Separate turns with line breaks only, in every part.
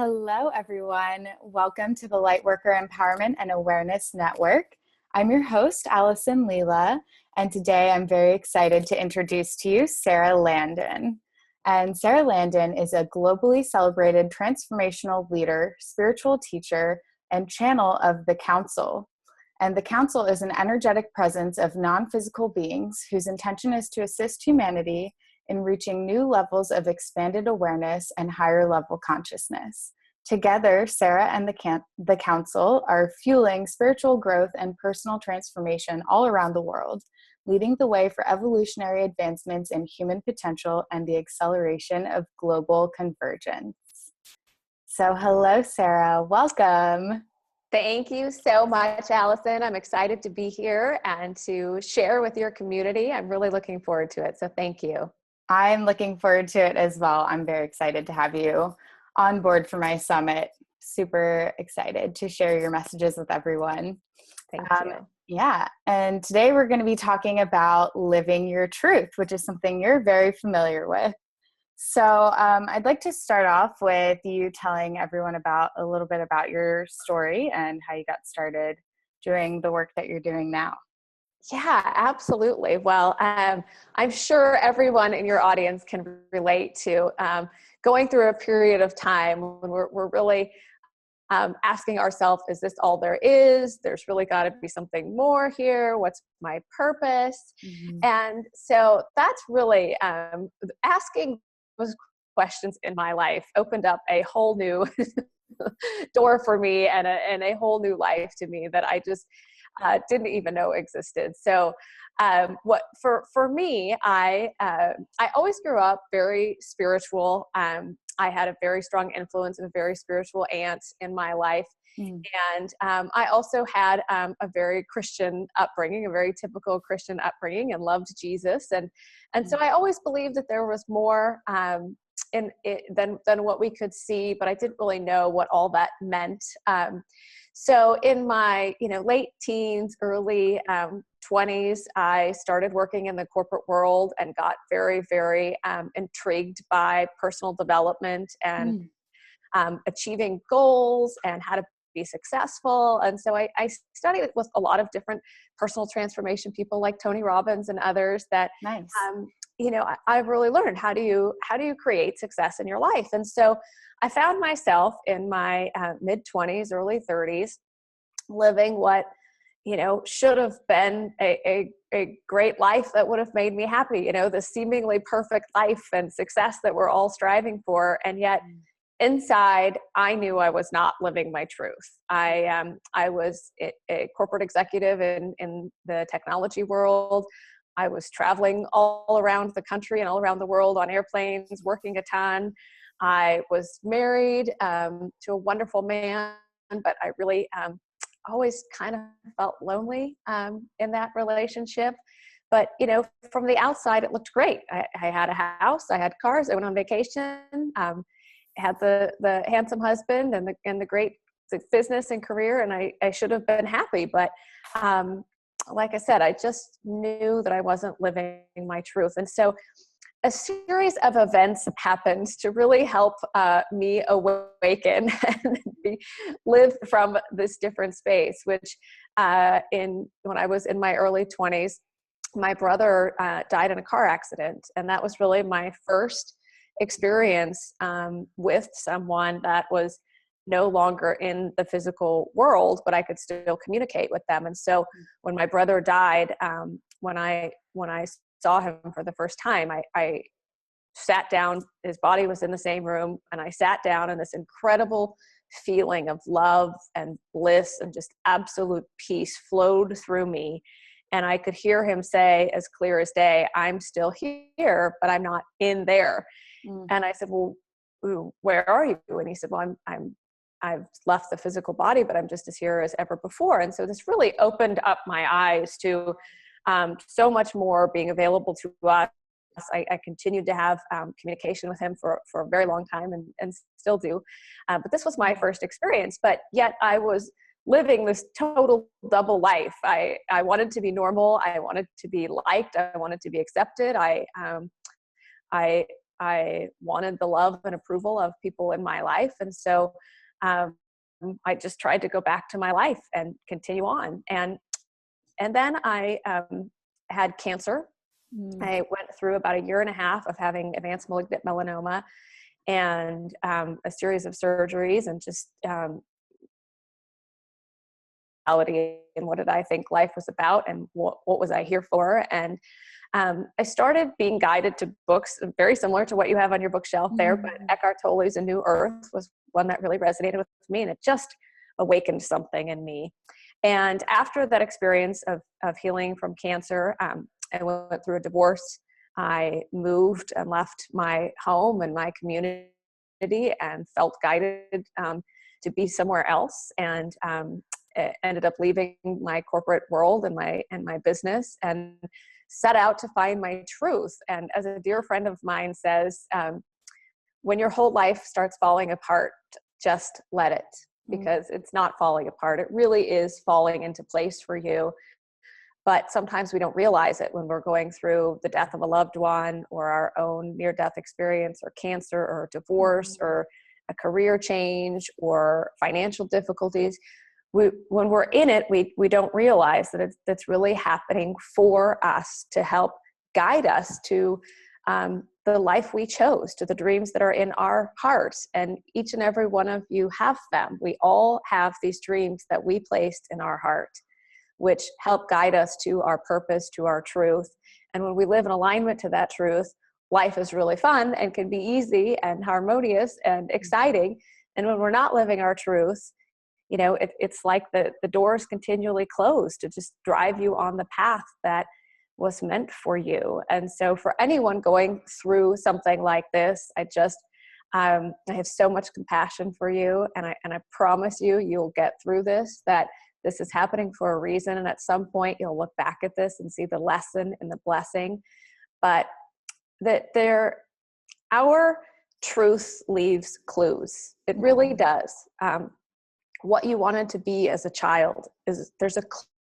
Hello, everyone. Welcome to the Lightworker Empowerment and Awareness Network. I'm your host, Alison Leela, and today I'm very excited to introduce to you Sara Landon. And Sara Landon is a globally celebrated transformational leader, spiritual teacher, and channel of The Council. And The Council is an energetic presence of non-physical beings whose intention is to assist humanity in reaching new levels of expanded awareness and higher level consciousness. Together, Sara and the Council are fueling spiritual growth and personal transformation all around the world, leading the way for evolutionary advancements in human potential and the acceleration of global convergence. So hello, Sara. Welcome.
Thank you so much, Allison. I'm excited to be here and to share with your community. I'm really looking forward to it. So thank you.
I'm looking forward to it as well. I'm very excited to have you on board for my summit. Super excited to share your messages with everyone.
Thank you.
Yeah. And today we're going to be talking about living your truth, which is something you're very familiar with. So I'd like to start off with you telling everyone a little bit about your story and how you got started doing the work that you're doing now.
Yeah, absolutely. Well, I'm sure everyone in your audience can relate to going through a period of time when we're really asking ourselves, is this all there is? There's really got to be something more here. What's my purpose?
Mm-hmm.
And so that's really asking those questions in my life opened up a whole new door for me and a whole new life to me that I just didn't even know existed. So what for me, I always grew up very spiritual. I had a very strong influence of a very spiritual aunt in my life. Mm. And I also had a very Christian upbringing, a very typical Christian upbringing, and loved Jesus. And so I always believed that there was more in it than what we could see, but I didn't really know what all that meant. So in my late teens, early 20s, I started working in the corporate world and got very, very intrigued by personal development and achieving goals and how to be successful. And so I studied with a lot of different personal transformation people like Tony Robbins and others that,
nice.
I've really learned how do you create success in your life. And so I found myself in my mid 20s, early 30s, living what, should have been a great life that would have made me happy, the seemingly perfect life and success that we're all striving for. And yet inside, I knew I was not living my truth. I was a corporate executive in the technology world. I was traveling all around the country and all around the world on airplanes, working a ton. I was married to a wonderful man, but I really always kind of felt lonely in that relationship. But, from the outside, it looked great. I had a house, I had cars, I went on vacation, I had the handsome husband and the great business and career, and I should have been happy. But like I said, I just knew that I wasn't living my truth. And so a series of events happened to really help me awaken and live from this different space, which when I was in my early 20s, my brother died in a car accident. And that was really my first experience with someone that was no longer in the physical world, but I could still communicate with them. And so when my brother died, when I saw him for the first time, I sat down, his body was in the same room, and I sat down, and this incredible feeling of love and bliss and just absolute peace flowed through me. And I could hear him say as clear as day, I'm still here, but I'm not in there. And I said, well, where are you? And he said, well, I've left the physical body, but I'm just as here as ever before. And so this really opened up my eyes to so much more being available to us. I continued to have communication with him for a very long time and still do. But this was my first experience, but yet I was living this total double life. I wanted to be normal. I wanted to be liked. I wanted to be accepted. I I wanted the love and approval of people in my life. And so I just tried to go back to my life and continue on. And then I had cancer. I went through about 1.5 years of having advanced malignant melanoma and a series of surgeries, and just and what did I think life was about, and what was I here for? And I started being guided to books very similar to what you have on your bookshelf there, but Eckhart Tolle's A New Earth was one that really resonated with me, and it just awakened something in me. And after that experience of healing from cancer, I went through a divorce. I moved and left my home and my community and felt guided to be somewhere else, and ended up leaving my corporate world and my business, and set out to find my truth. And as a dear friend of mine says, when your whole life starts falling apart, just let it, because it's not falling apart. It really is falling into place for you. But sometimes we don't realize it when we're going through the death of a loved one, or our own near-death experience, or cancer, or divorce, or a career change, or financial difficulties. When we're in it, we don't realize that that's really happening for us to help guide us to the life we chose, to the dreams that are in our hearts. And each and every one of you have them. We all have these dreams that we placed in our heart, which help guide us to our purpose, to our truth. And when we live in alignment to that truth, life is really fun and can be easy and harmonious and exciting. And when we're not living our truth, it's like the doors continually close to just drive you on the path that was meant for you. And so for anyone going through something like this, I have so much compassion for you. And I promise you'll get through this, that this is happening for a reason. And at some point you'll look back at this and see the lesson and the blessing. But our truth leaves clues. It really does. What you wanted to be as a child, there's a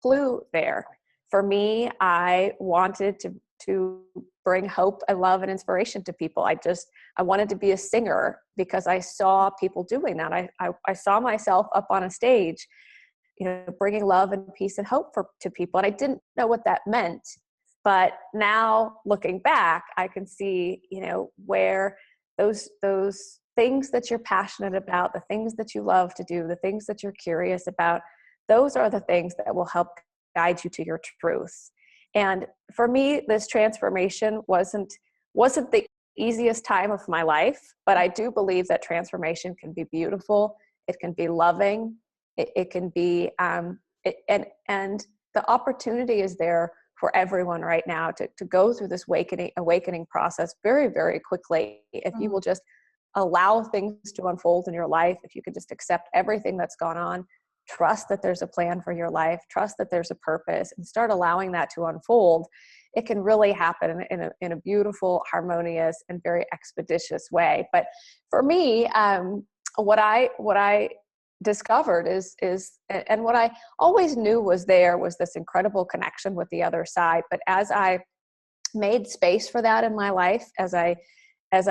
clue there. For me, I wanted to bring hope and love and inspiration to people. I wanted to be a singer because I saw people doing that. I saw myself up on a stage, bringing love and peace and hope to people. And I didn't know what that meant. But now looking back, I can see, where those things that you're passionate about, the things that you love to do, the things that you're curious about, those are the things that will help guide you to your truth. And for me, this transformation wasn't the easiest time of my life, but I do believe that transformation can be beautiful. It can be loving. It can be, and the opportunity is there for everyone right now to go through this awakening process very, very quickly. If you will just allow things to unfold in your life, if you can just accept everything that's gone on, trust that there's a plan for your life, trust that there's a purpose, and start allowing that to unfold, it can really happen in a beautiful, harmonious, and very expeditious way. But for me, what I discovered is, and what I always knew was this incredible connection with the other side. But as I made space for that in my life, as I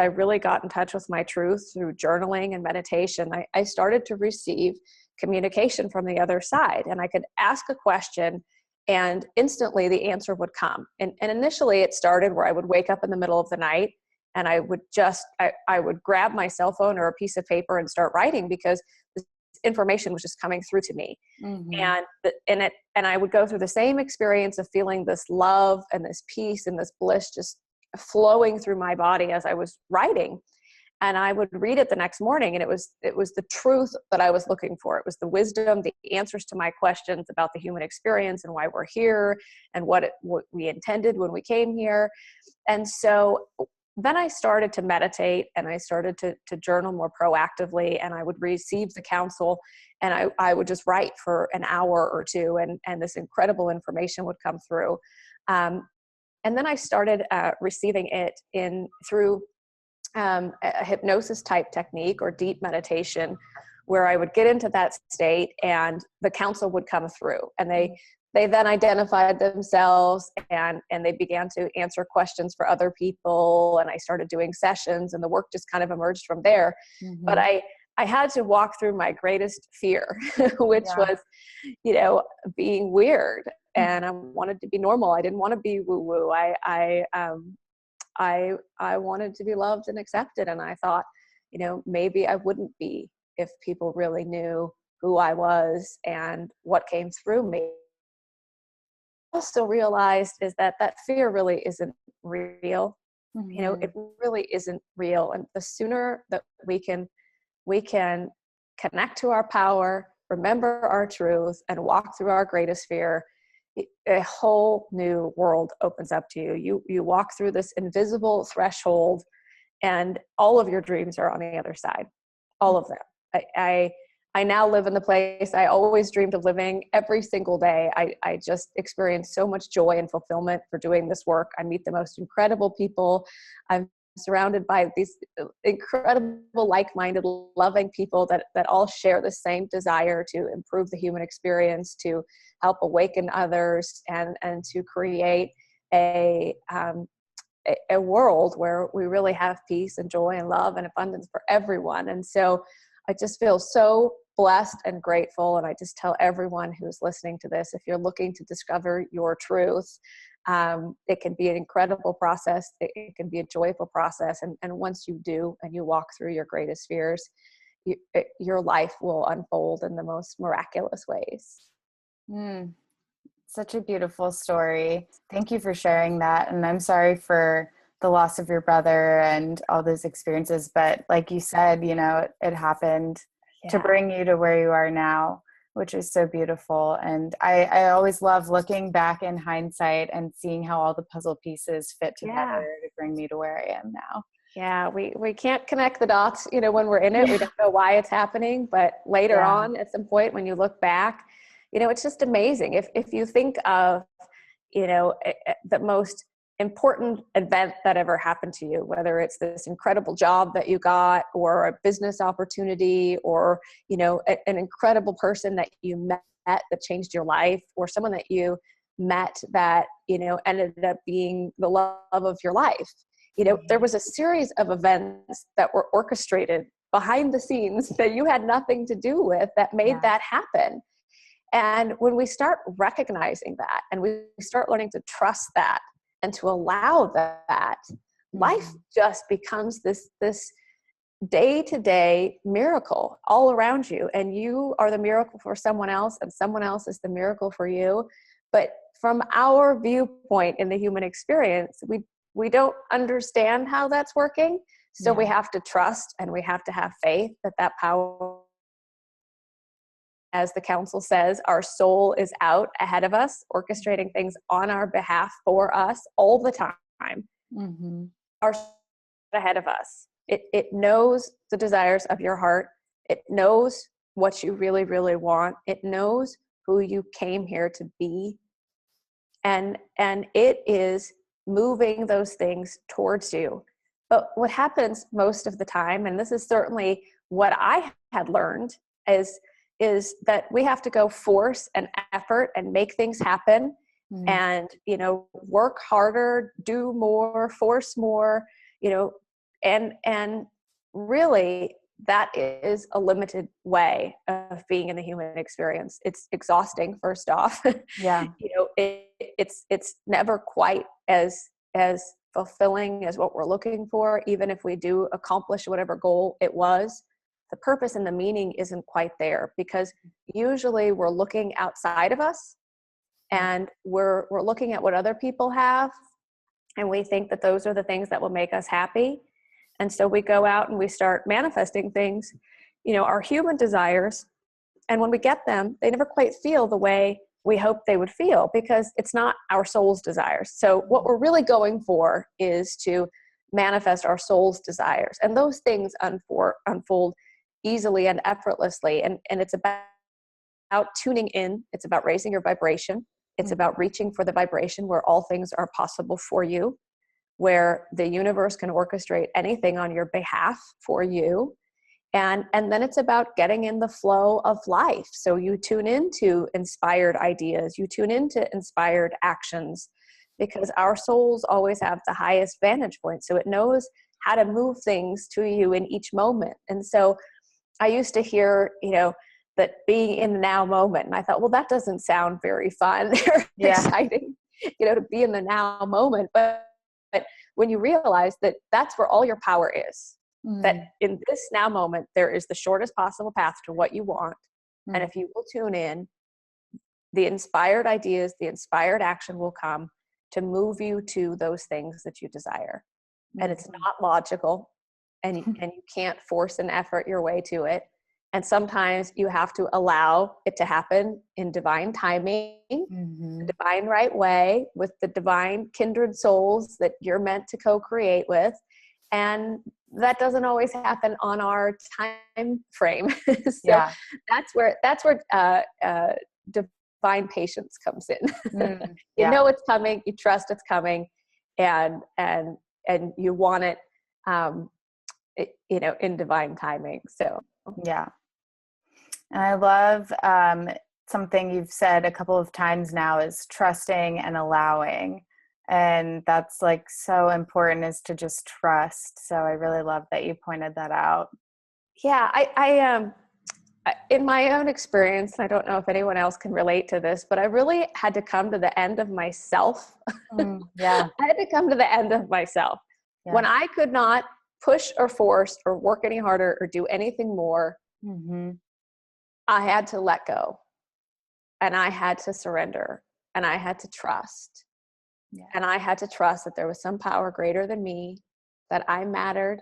really got in touch with my truth through journaling and meditation, I started to receive communication from the other side. And I could ask a question and instantly the answer would come. And initially it started where I would wake up in the middle of the night and I would grab my cell phone or a piece of paper and start writing, because this information was just coming through to me. And I would go through the same experience of feeling this love and this peace and this bliss just flowing through my body as I was writing. And I would read it the next morning, and it was the truth that I was looking for. It was the wisdom, the answers to my questions about the human experience and why we're here and what we intended when we came here. And so then I started to meditate, and I started to journal more proactively, and I would receive the counsel, and I would just write for an hour or two, and this incredible information would come through. And then I started receiving it through a hypnosis type technique or deep meditation, where I would get into that state and the counsel would come through, and they then identified themselves, and they began to answer questions for other people. And I started doing sessions, and the work just kind of emerged from there. But I had to walk through my greatest fear, which was, being weird. And I wanted to be normal. I didn't want to be woo-woo. I wanted to be loved and accepted. And I thought, maybe I wouldn't be if people really knew who I was and what came through me. Also realized is that fear really isn't real. It really isn't real. And the sooner that we can connect to our power, remember our truth, and walk through our greatest fear, a whole new world opens up to you. You walk through this invisible threshold, and all of your dreams are on the other side. All of them. I now live in the place I always dreamed of living. Every single day, I just experience so much joy and fulfillment for doing this work. I meet the most incredible people. I'm surrounded by these incredible, like-minded, loving people that all share the same desire to improve the human experience, to help awaken others, and to create a world where we really have peace and joy and love and abundance for everyone. And so I just feel so blessed and grateful. And I just tell everyone who's listening to this, if you're looking to discover your truth, it can be an incredible process. It can be a joyful process. And once you do, and you walk through your greatest fears, your life will unfold in the most miraculous ways.
Such a beautiful story. Thank you for sharing that. And I'm sorry for the loss of your brother and all those experiences. But like you said, it happened to bring you to where you are now, which is so beautiful. And I always love looking back in hindsight and seeing how all the puzzle pieces fit together to bring me to where I am now.
Yeah, we can't connect the dots, when we're in it. We don't know why it's happening, but later on, at some point when you look back, it's just amazing. If you think of, the most important event that ever happened to you, whether it's this incredible job that you got, or a business opportunity, or, an incredible person that you met that changed your life, or someone that you met that, ended up being the love of your life. There was a series of events that were orchestrated behind the scenes that you had nothing to do with that made that happen. And when we start recognizing that, and we start learning to trust that and to allow that, life just becomes this day-to-day miracle all around you. And you are the miracle for someone else, and someone else is the miracle for you. But from our viewpoint in the human experience, we don't understand how that's working. So we have to trust, and we have to have faith that power, as the council says, our soul is out ahead of us, orchestrating things on our behalf for us all the time. Our soul is ahead of us. It knows the desires of your heart. It knows what you really, really want. It knows who you came here to be. And it is moving those things towards you. But what happens most of the time, and this is certainly what I had learned, is that we have to go force and effort and make things happen, and, work harder, do more, force more, and really that is a limited way of being in the human experience. It's exhausting, first off. It's never quite as fulfilling as what we're looking for, even if we do accomplish whatever goal it was. The purpose and the meaning isn't quite there, because usually we're looking outside of us, and we're looking at what other people have, and we think that those are the things that will make us happy. And so we go out and we start manifesting things, our human desires. And when we get them, they never quite feel the way we hope they would feel, because it's not our soul's desires. So what we're really going for is to manifest our soul's desires. And those things unfold easily and effortlessly. And it's about tuning in. It's about raising your vibration. It's about reaching for the vibration where all things are possible for you, where the universe can orchestrate anything on your behalf for you. And then it's about getting in the flow of life. So you tune into inspired ideas, you tune into inspired actions, because our souls always have the highest vantage point. So it knows how to move things to you in each moment. And so I used to hear, that being in the now moment. And I thought, well, that doesn't sound very fun or exciting, to be in the now moment. But when you realize that that's where all your power is, that in this now moment, there is the shortest possible path to what you want. And if you will tune in, the inspired ideas, the inspired action will come to move you to those things that you desire. And it's not logical, and you can't force an effort your way to it. And sometimes you have to allow it to happen in divine timing, the divine right way, with the divine kindred souls that you're meant to co-create with. And that doesn't always happen on our time frame. So that's where divine patience comes in. You know it's coming, you trust it's coming, and you want it, in divine timing. So
yeah. And I love something you've said a couple of times now is trusting and allowing. And that's like so important, is to just trust. So I really love that you pointed that out.
Yeah, I in my own experience, I don't know if anyone else can relate to this, but I really had to come to the end of myself. I had to come to the end of myself. When I could not push or force or work any harder or do anything more, I had to let go, and I had to surrender, and I had to trust. And I had to trust that there was some power greater than me, that I mattered,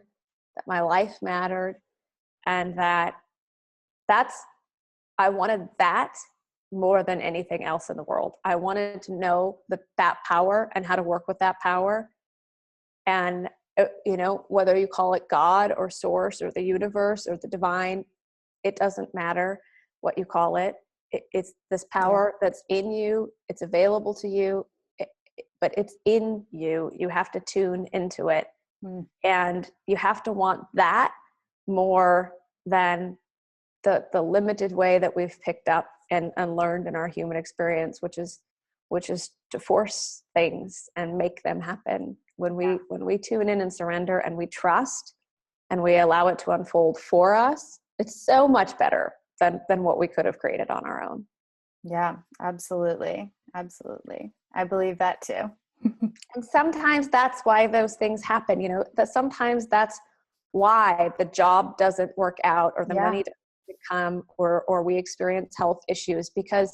that my life mattered, and I wanted that more than anything else in the world. I wanted to know that power and how to work with that power. And, whether you call it God or source or the universe or the divine, it doesn't matter what you call it. It's this power that's in you. It's available to you, but it's in you. You have to tune into it. And you have to want that more than the limited way that we've picked up and learned in our human experience, which is to force things and make them happen. When we tune in and surrender and we trust and we allow it to unfold for us, it's so much better than what we could have created on our own.
Yeah, absolutely. Absolutely. I believe that too.
And sometimes that's why those things happen, that sometimes that's why the job doesn't work out, or the money doesn't come, or we experience health issues, because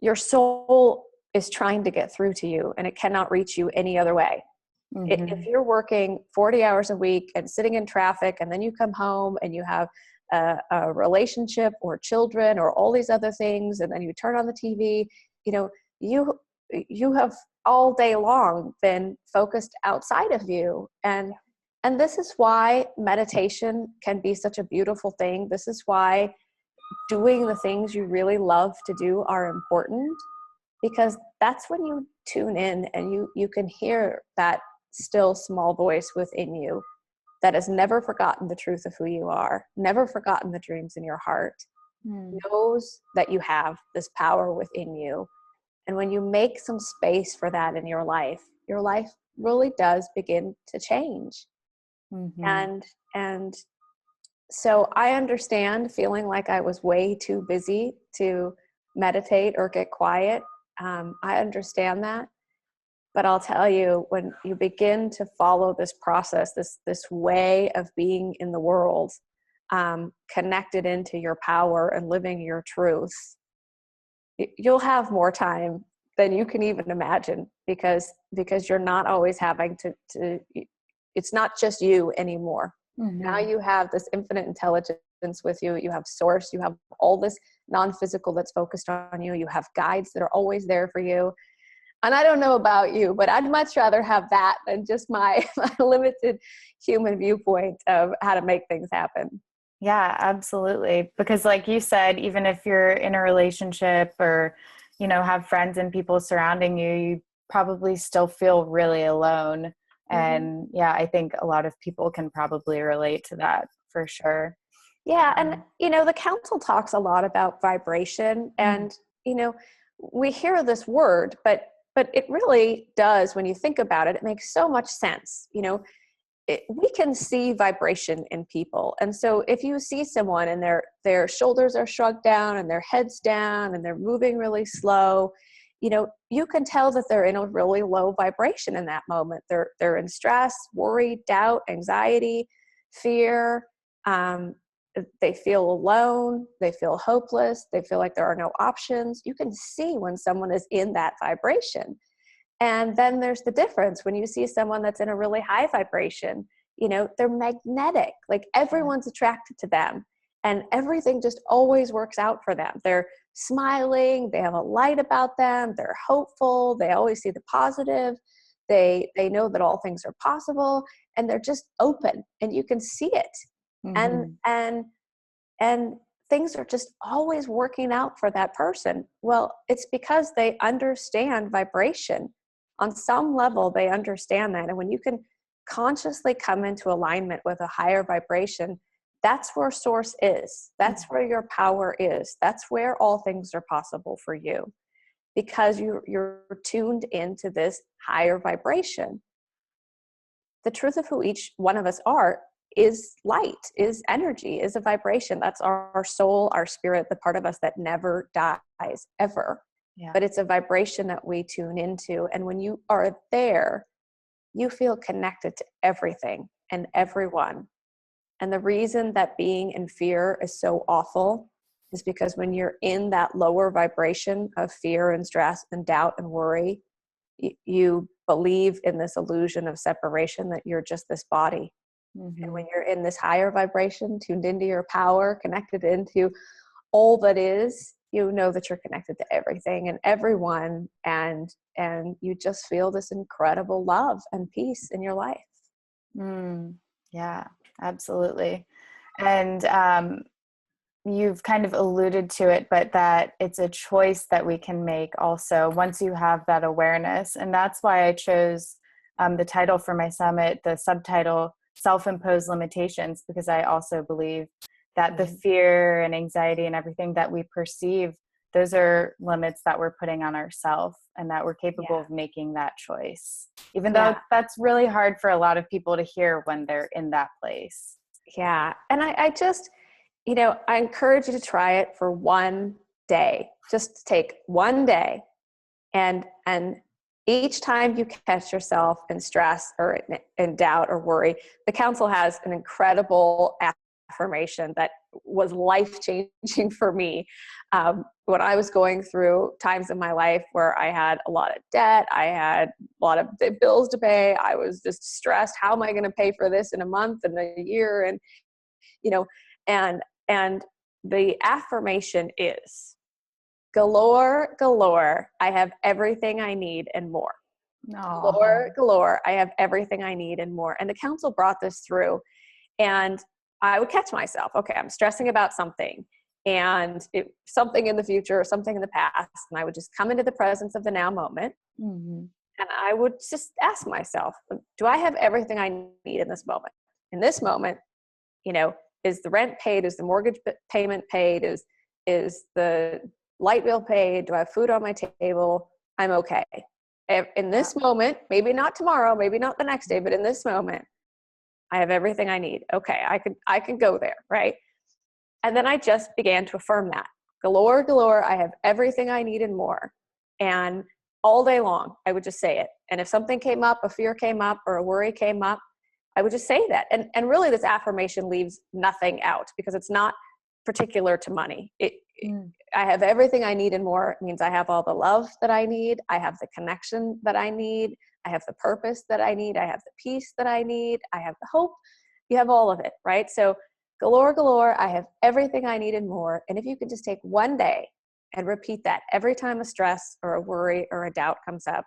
your soul is trying to get through to you and it cannot reach you any other way. If you're working 40 hours a week and sitting in traffic, and then you come home and you have a relationship or children or all these other things, and then you turn on the TV, you have all day long been focused outside of you. And this is why meditation can be such a beautiful thing. This is why doing the things you really love to do are important, because that's when you tune in and you can hear that still small voice within you that has never forgotten the truth of who you are, never forgotten the dreams in your heart, knows that you have this power within you. And when you make some space for that in your life really does begin to change. And so I understand feeling like I was way too busy to meditate or get quiet. I understand that. But I'll tell you, when you begin to follow this process, this way of being in the world, connected into your power and living your truth, you'll have more time than you can even imagine, because you're not always having to it's not just you anymore. Now you have this infinite intelligence with you. You have source. You have all this non-physical that's focused on you. You have guides that are always there for you. And I don't know about you, but I'd much rather have that than just my limited human viewpoint of how to make things happen.
Yeah, absolutely. Because like you said, even if you're in a relationship or, have friends and people surrounding you, you probably still feel really alone. And I think a lot of people can probably relate to that for sure.
Yeah. And, the council talks a lot about vibration, and, we hear this word, but it really does, when you think about it, it makes so much sense. We can see vibration in people. And so if you see someone and their shoulders are shrugged down and their head's down and they're moving really slow, you can tell that they're in a really low vibration in that moment. They're in stress, worry, doubt, anxiety, fear. They feel alone. They feel hopeless. They feel like there are no options. You can see when someone is in that vibration. And then there's the difference when you see someone that's in a really high vibration. They're magnetic. Like, everyone's attracted to them, and everything just always works out for them. They're smiling. They have a light about them. They're hopeful. They always see the positive. They know that all things are possible, and they're just open, and you can see it.
Mm-hmm.
And things are just always working out for that person. Well, it's because they understand vibration. On some level, they understand that. And when you can consciously come into alignment with a higher vibration, that's where source is. That's where your power is. That's where all things are possible for you, because you're tuned into this higher vibration. The truth of who each one of us are is light, is energy, is a vibration. That's our soul, our spirit, the part of us that never dies, ever.
Yeah.
But it's a vibration that we tune into. And when you are there, you feel connected to everything and everyone. And the reason that being in fear is so awful is because when you're in that lower vibration of fear and stress and doubt and worry, you believe in this illusion of separation, that you're just this body.
Mm-hmm.
And when you're in this higher vibration, tuned into your power, connected into all that is, you know that you're connected to everything and everyone, and you just feel this incredible love and peace in your life.
Yeah, absolutely. And you've kind of alluded to it, but that it's a choice that we can make also once you have that awareness. And that's why I chose the title for my summit, the subtitle, Self-Imposed Limitations, because I also believe that the fear and anxiety and everything that we perceive, those are limits that we're putting on ourselves, and that we're capable of making that choice, even though that's really hard for a lot of people to hear when they're in that place.
Yeah. And I just, I encourage you to try it for one day. Just take one day, and each time you catch yourself in stress or in doubt or worry, the council has an incredible affirmation that was life-changing for me. When I was going through times in my life where I had a lot of debt, I had a lot of bills to pay, I was just stressed. How am I going to pay for this in a month and a year? And, and the affirmation is, galore, galore, I have everything I need and more. Galore, galore, I have everything I need and more. And the council brought this through, and I would catch myself. Okay, I'm stressing about something, and something in the future or something in the past. And I would just come into the presence of the now moment.
Mm-hmm.
And I would just ask myself, do I have everything I need in this moment? In this moment, is the rent paid? Is the mortgage payment paid? Is the light bill paid? Do I have food on my table? I'm okay. In this moment, maybe not tomorrow, maybe not the next day, but in this moment, I have everything I need. Okay, I can go there, right? And then I just began to affirm that. Galore, galore, I have everything I need and more. And all day long, I would just say it. And if something came up, a fear came up, or a worry came up, I would just say that. And really, this affirmation leaves nothing out, because it's not particular to money. I have everything I need and more. It means I have all the love that I need. I have the connection that I need. I have the purpose that I need. I have the peace that I need. I have the hope. You have all of it, right? So galore, galore, I have everything I need and more. And if you could just take one day and repeat that every time a stress or a worry or a doubt comes up,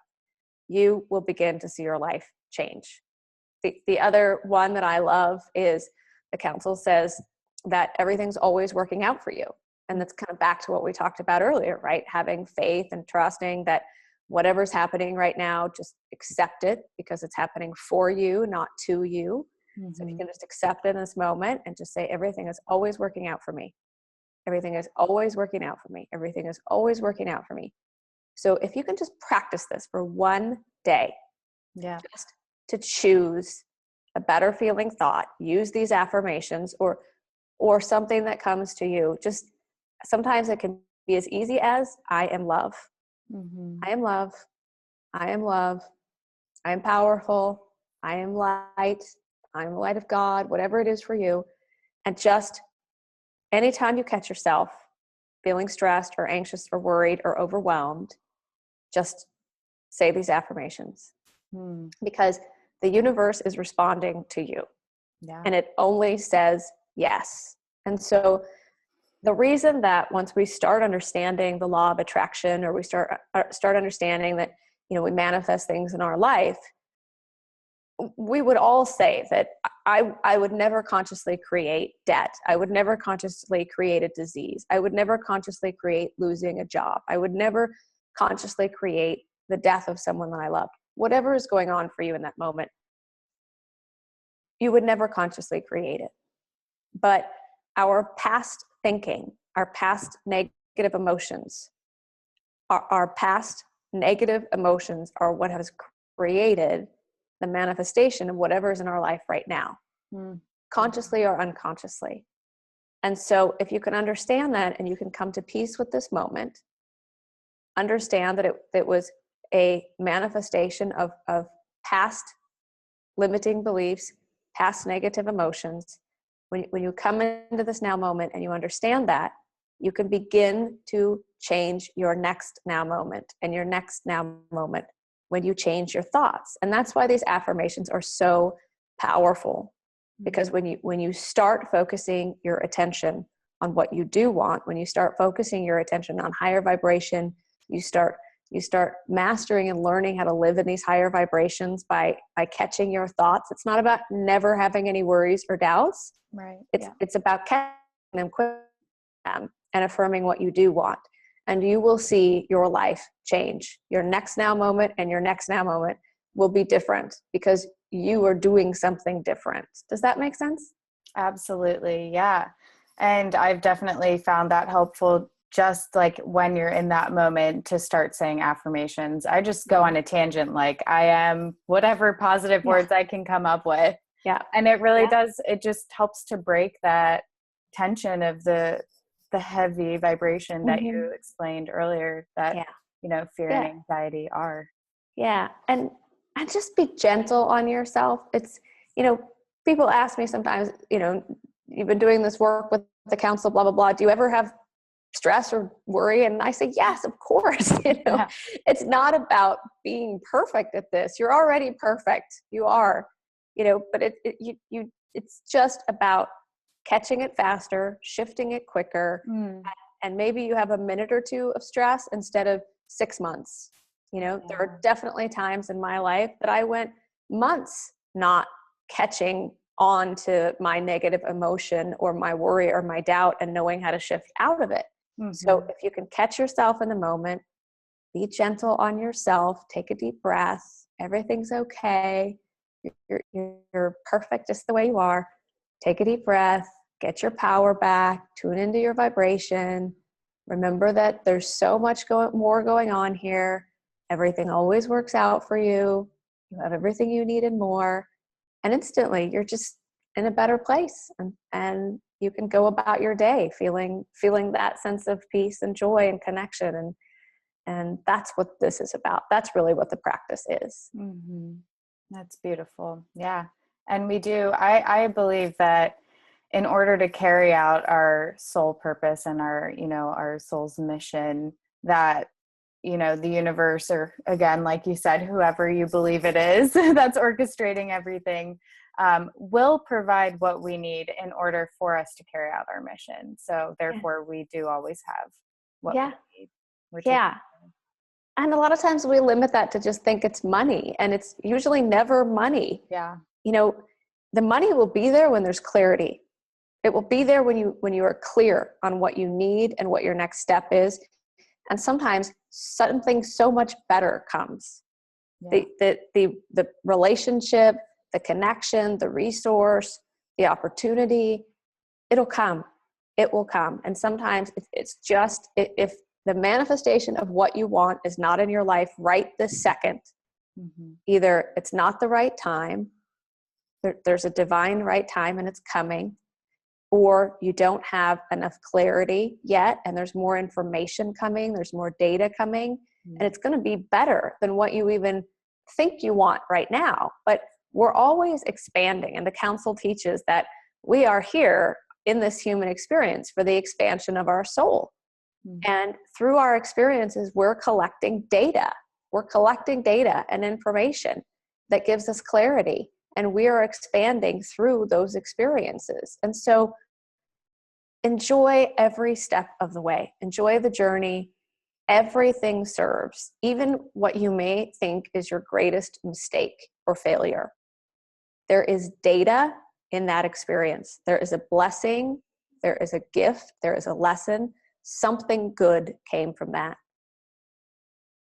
you will begin to see your life change. The other one that I love is, the council says that everything's always working out for you. And that's kind of back to what we talked about earlier, right? Having faith and trusting that whatever's happening right now, just accept it, because it's happening for you, not to you. So if you
Mm-hmm.
can just accept in this moment and just say, everything is always working out for me. Everything is always working out for me. Everything is always working out for me. So if you can just practice this for one day,
Yeah.
just to choose a better feeling thought, use these affirmations or something that comes to you. Just sometimes it can be as easy as, I am love.
Mm-hmm.
I am love. I am love. I am powerful. I am light. I'm the light of God, whatever it is for you. And just anytime you catch yourself feeling stressed or anxious or worried or overwhelmed, just say these affirmations,
Mm.
because the universe is responding to you
Yeah.
and it only says yes. And so the reason that once we start understanding the law of attraction, or we start understanding that, we manifest things in our life, we would all say that I would never consciously create debt. I would never consciously create a disease. I would never consciously create losing a job. I would never consciously create the death of someone that I loved. Whatever is going on for you in that moment, you would never consciously create it. But our past thinking, our past negative emotions, our past negative emotions are what has created the manifestation of whatever is in our life right now,
Mm.
consciously or unconsciously. And so if you can understand that and you can come to peace with this moment, understand that it was a manifestation of past limiting beliefs, past negative emotions. When you come into this now moment and you understand that, you can begin to change your next now moment and your next now moment when you change your thoughts. And that's why these affirmations are so powerful, because when you start focusing your attention on what you do want, when you start focusing your attention on higher vibration, you start mastering and learning how to live in these higher vibrations by catching your thoughts. It's not about never having any worries or doubts.
Right.
It's about catching them, quick them, and affirming what you do want. And you will see your life change. Your next now moment and your next now moment will be different because you are doing something different. Does that make sense?
Absolutely. Yeah. And I've definitely found that helpful, just like when you're in that moment, to start saying affirmations. I just go on a tangent, like I am whatever positive words I can come up with.
Yeah.
And it really does, it just helps to break that tension of the heavy vibration that you explained earlier, that, fear and anxiety are.
Yeah. And just be gentle on yourself. It's, people ask me sometimes, you've been doing this work with the council, blah, blah, blah. Do you ever have stress or worry? And I say, yes, of course. It's not about being perfect at this. You're already perfect. You are, but it's just about catching it faster, shifting it quicker. And maybe you have a minute or two of stress instead of 6 months. There are definitely times in my life that I went months not catching on to my negative emotion or my worry or my doubt and knowing how to shift out of it. So if you can catch yourself in the moment, be gentle on yourself, take a deep breath. Everything's okay. You're perfect just the way you are. Take a deep breath, get your power back, tune into your vibration. Remember that there's so much more going on here. Everything always works out for you. You have everything you need and more. And instantly you're just in a better place, and you can go about your day feeling that sense of peace and joy and connection. And that's what this is about. That's really what the practice is.
That's beautiful. Yeah. And I believe that in order to carry out our soul purpose and our soul's mission, that, the universe, or again, like you said, whoever you believe it is that's orchestrating everything, will provide what we need in order for us to carry out our mission. So therefore we do always have what we need.
And a lot of times we limit that to just think it's money, and it's usually never money.
Yeah.
The money will be there when there's clarity. It will be there when you are clear on what you need and what your next step is. And sometimes something so much better comes. The relationship, the connection, the resource, the opportunity, it'll come. It will come. And sometimes it's just, if the manifestation of what you want is not in your life right this second, either it's not the right time, there's a divine right time and it's coming, or you don't have enough clarity yet and there's more information coming, there's more data coming, and it's going to be better than what you even think you want right now. But we're always expanding, and the council teaches that we are here in this human experience for the expansion of our soul. And through our experiences, we're collecting data. We're collecting data and information that gives us clarity, and we are expanding through those experiences. And so enjoy every step of the way. Enjoy the journey. Everything serves, even what you may think is your greatest mistake or failure. There is data in that experience. There is a blessing. There is a gift. There is a lesson. Something good came from that.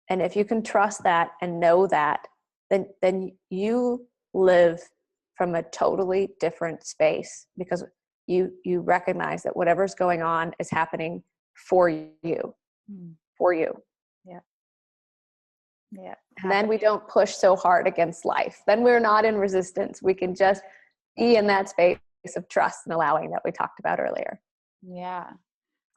And if you can trust that and know that, then you live from a totally different space, because you recognize that whatever's going on is happening for you. For you.
Yeah. Yeah.
And then we don't push so hard against life. Then we're not in resistance. We can just be in that space of trust and allowing that we talked about earlier.
Yeah,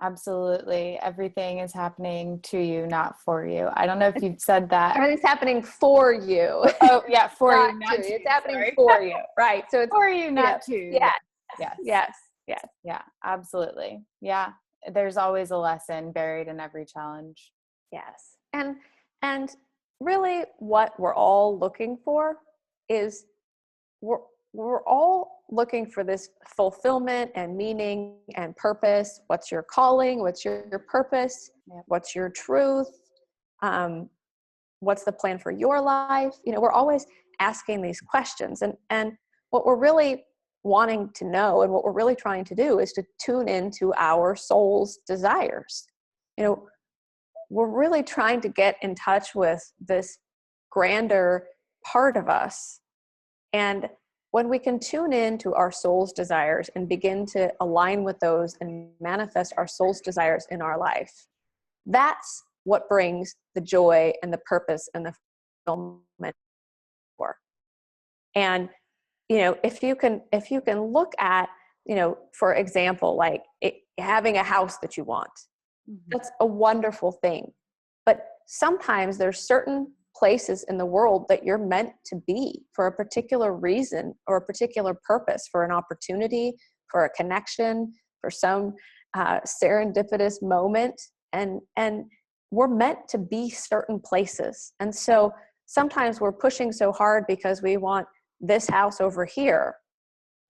absolutely. Everything is happening to you, not for you. I don't know if you've said that.
Everything's happening for you.
Oh, yeah, for
not
you, not
to
to
you. It's
you.
happening
Sorry.
for you. Right. So it's
for you, not to.
Yes.
Yes.
Yes. Yes.
Yeah, absolutely. Yeah. There's always a lesson buried in every challenge.
Yes. And really what we're all looking for is we're all looking for this fulfillment and meaning and purpose. What's your calling? What's your purpose?
Yep.
What's your truth? What's the plan for your life? We're always asking these questions, and what we're really wanting to know and what we're really trying to do is to tune into our soul's desires. We're really trying to get in touch with this grander part of us. And when we can tune in to our soul's desires and begin to align with those and manifest our soul's desires in our life, that's what brings the joy and the purpose and the fulfillment for. And if you can look at, for example, like having a house that you want, that's a wonderful thing. But sometimes there's certain places in the world that you're meant to be for a particular reason or a particular purpose, for an opportunity, for a connection, for some serendipitous moment. And we're meant to be certain places. And so sometimes we're pushing so hard because we want this house over here.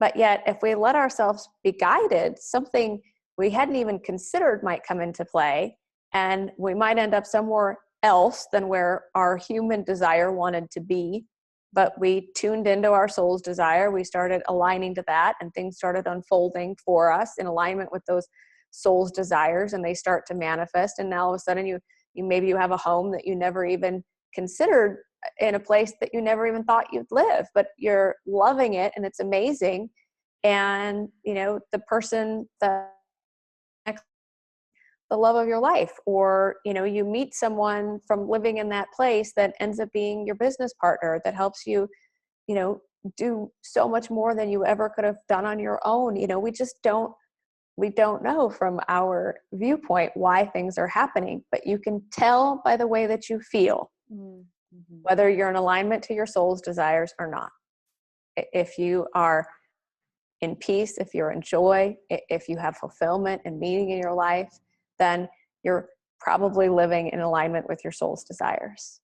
But yet, if we let ourselves be guided, something we hadn't even considered might come into play, and we might end up somewhere else than where our human desire wanted to be. But we tuned into our soul's desire. We started aligning to that, and things started unfolding for us in alignment with those soul's desires, and they start to manifest. And now all of a sudden you maybe you have a home that you never even considered, in a place that you never even thought you'd live, but you're loving it and it's amazing. And the person that the love of your life, or you meet someone from living in that place that ends up being your business partner that helps you do so much more than you ever could have done on your own. We don't know from our viewpoint why things are happening, but you can tell by the way that you feel whether you're in alignment to your soul's desires or not. If you are in peace, if you're in joy, if you have fulfillment and meaning in your life, then you're probably living in alignment with your soul's desires.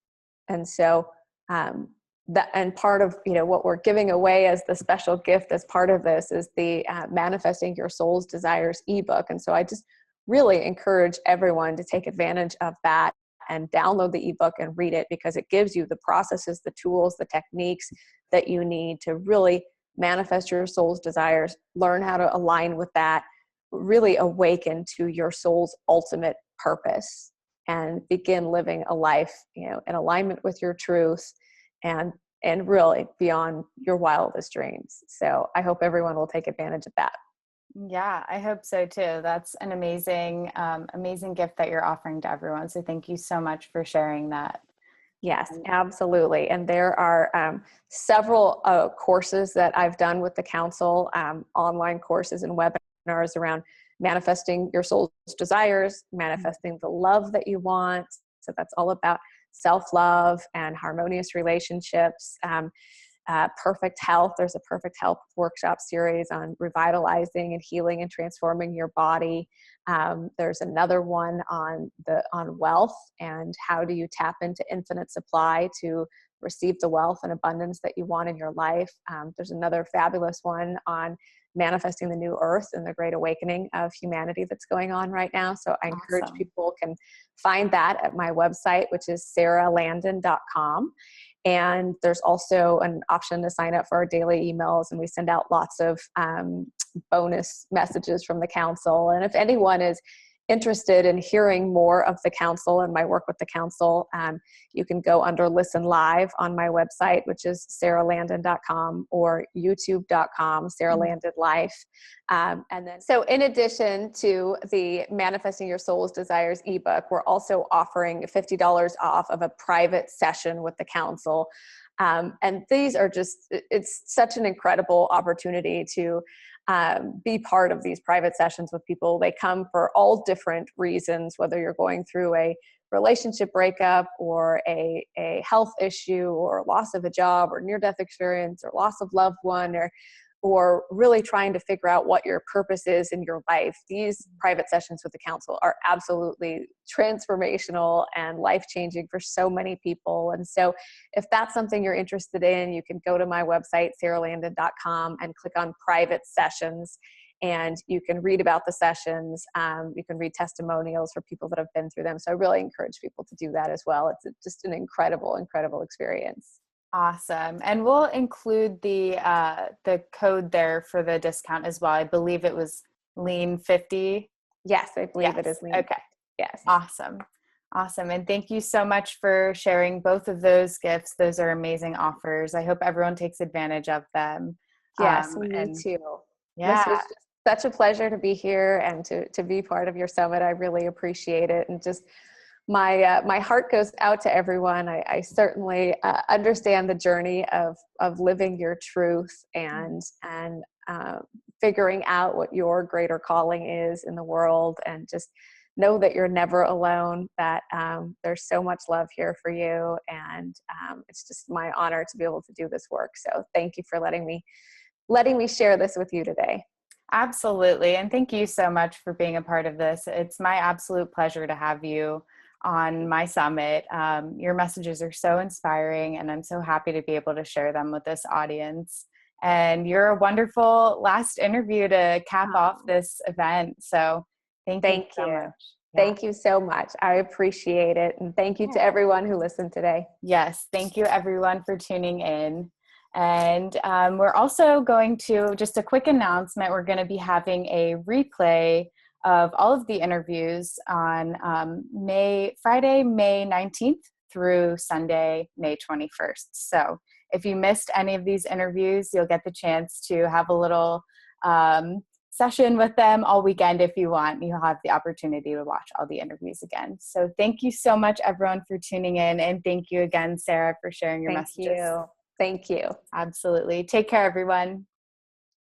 And so and part of what we're giving away as the special gift as part of this is the Manifesting Your Soul's Desires ebook. And so I just really encourage everyone to take advantage of that and download the ebook and read it, because it gives you the processes, the tools, the techniques that you need to really manifest your soul's desires, learn how to align with that, really awaken to your soul's ultimate purpose, and begin living a life, in alignment with your truth, and and really beyond your wildest dreams. So I hope everyone will take advantage of that.
Yeah, I hope so too. That's an amazing gift that you're offering to everyone. So thank you so much for sharing that.
Yes, absolutely. And there are several courses that I've done with the council, online courses and webinars around manifesting your soul's desires, manifesting the love that you want. So that's all about self-love and harmonious relationships. Perfect health. There's a perfect health workshop series on revitalizing and healing and transforming your body. There's another one on wealth and how do you tap into infinite supply to receive the wealth and abundance that you want in your life. There's another fabulous one on manifesting the new earth and the great awakening of humanity that's going on right now. So I encourage people can find that at my website, which is saralandon.com. And there's also an option to sign up for our daily emails, and we send out lots of bonus messages from the council. And if anyone is interested in hearing more of the council and my work with the council, you can go under Listen Live on my website, which is saralandon.com, or youtube.com, Sara Landon Life. And then, so in addition to the Manifesting Your Soul's Desires ebook, we're also offering $50 off of a private session with the council. And these are it's such an incredible opportunity to be part of these private sessions with people. They come for all different reasons, whether you're going through a relationship breakup or a health issue or loss of a job or near-death experience or loss of loved one, or really trying to figure out what your purpose is in your life. These private sessions with the council are absolutely transformational and life-changing for so many people. And so if that's something you're interested in, you can go to my website, saralandon.com, and click on private sessions. And you can read about the sessions. You can read testimonials for people that have been through them. So I really encourage people to do that as well. It's just an incredible, incredible experience.
Awesome. And we'll include the code there for the discount as well. I believe it was Lean 50.
Yes, I believe it is Lean.
Okay.
Yes.
Awesome. And thank you so much for sharing both of those gifts. Those are amazing offers. I hope everyone takes advantage of them.
Yes, me too.
Yeah.
This was just such a pleasure to be here and to be part of your summit. I really appreciate it. And just my heart goes out to everyone. I certainly understand the journey of living your truth and figuring out what your greater calling is in the world, and just know that you're never alone, that there's so much love here for you. And it's just my honor to be able to do this work. So thank you for letting me share this with you today.
Absolutely. And thank you so much for being a part of this. It's my absolute pleasure to have you on my summit. Your messages are so inspiring, and I'm so happy to be able to share them with this audience. And you're a wonderful last interview to cap off this event. So thank you so much. Yeah.
Thank you so much. I appreciate it. And thank you to everyone who listened today.
Yes. Thank you everyone for tuning in. And we're also going to, just a quick announcement, we're going to be having a replay of all of the interviews on Friday, May 19th through Sunday, May 21st. So if you missed any of these interviews, you'll get the chance to have a little session with them all weekend if you want. You'll have the opportunity to watch all the interviews again. So thank you so much, everyone, for tuning in. And thank you again, Sara, for sharing your messages.
Thank you.
Absolutely. Take care, everyone.